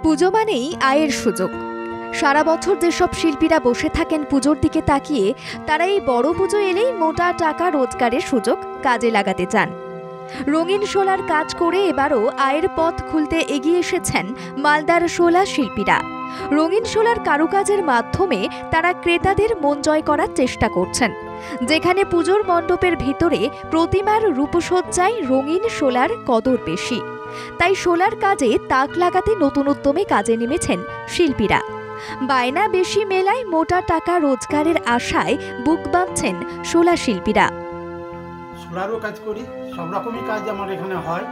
পুজো মানেই আয়ের সুযোগ। সারা বছর যেসব শিল্পীরা বসে থাকেন পুজোর দিকে তাকিয়ে, তারা এই বড় পুজো এলেই মোটা টাকা রোজগারের সুযোগ কাজে লাগাতে চান। রঙিন শোলার কাজ করে এবারও আয়ের পথ খুলতে এগিয়ে এসেছেন মালদার শোলা শিল্পীরা। রঙিন শোলার কারুকাজের মাধ্যমে তারা ক্রেতাদের মন জয় করার চেষ্টা করছেন। যেখানে পুজোর মণ্ডপের ভিতরে প্রতিমার রূপসজ্জায় রঙিন শোলার কদর বেশি, তাই শোলার কাজে তাক লাগাতে নতুন উদ্যমে কাজে নেমেছেন শিল্পীরা। বায়না বেশি মেলায় মোটা টাকা রোজগারের আশায় বুক বাঁধছেন শোলা শিল্পীরা। শোলারও কাজ করি, সব রকমই কাজ আমার এখানে হয়।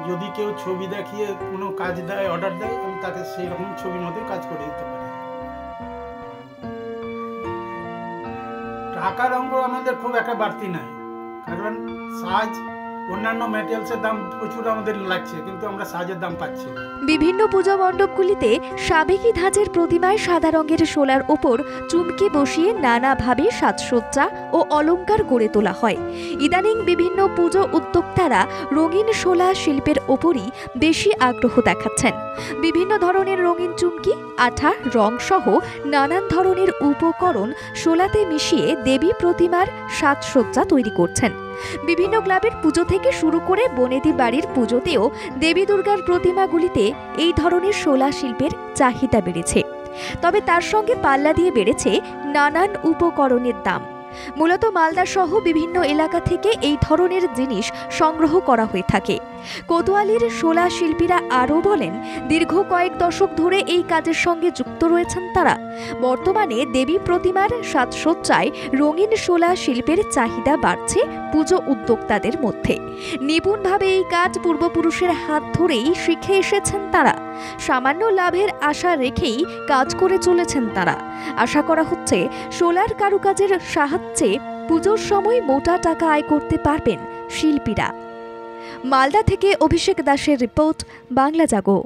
যদি কেউ ছবি দেখিয়ে কোনো কাজ দেয়, অর্ডার দেয়, আমি তাকে সেই রকম ছবির মধ্যে কাজ করে দিতে পারি। টাকার অঙ্ক আমাদের খুব একটা বাড়তি নাই, কারণ সাজ অন্যান্য ম্যাটেরিয়ালসের দাম প্রচুর আমাদের লাগছে, কিন্তু আমরা সাজের দাম পাচ্ছি। বিভিন্ন পূজা মণ্ডপগুলিতে সাবেকি ধাঁচের প্রতিমায় সাদা রঙের শোলার ওপর চুমকি বসিয়ে নানাভাবে সাজসজ্জা ও অলংকার গড়ে তোলা হয়। ইদানিং বিভিন্ন পুজো উদ্যোক্তারা রঙিন শোলা শিল্পের ওপরই বেশি আগ্রহ দেখাচ্ছেন। বিভিন্ন ধরনের রঙিন চুমকি, আঠা, রং সহ নানান ধরনের উপকরণ শোলাতে মিশিয়ে দেবী প্রতিমার সাজসজ্জা তৈরি করছেন। বিভিন্ন ক্লাবের পুজো থেকে শুরু করে বনেদি বাড়ির পুজোতেও দেবী দুর্গার প্রতিমাগুলিতে এই ধরনের শোলা শিল্পের চাহিদা বেড়েছে। তবে তার সঙ্গে পাল্লা দিয়ে বেড়েছে নানান উপকরণের দাম। মূলত মালদা সহ বিভিন্ন এলাকা থেকে এই ধরনের জিনিস সংগ্রহ করা হয়ে থাকে। কোতোয়ালির শোলা শিল্পীরা আরও বলেন, দীর্ঘ কয়েক দশক ধরে এই কাজের সঙ্গে যুক্ত রয়েছেন তারা। বর্তমানে দেবী প্রতিমার সাজসজ্জায় রঙিন শোলা শিল্পের চাহিদা বাড়ছে পুজো উদ্যোক্তাদের মধ্যে। নিপুণভাবে এই কাজ পূর্বপুরুষের হাত ধরেই শিখে এসেছেন তারা। সামান্য লাভের আশা রেখেই কাজ করে চলেছেন তারা। আশা করা হচ্ছে শোলার কারুকাজের সাহায্যে পুজোর সময় মোটা টাকা আয় করতে পারবেন শিল্পীরা। মালদা থেকে অভিষেক দাসের রিপোর্ট, বাংলা জাগো।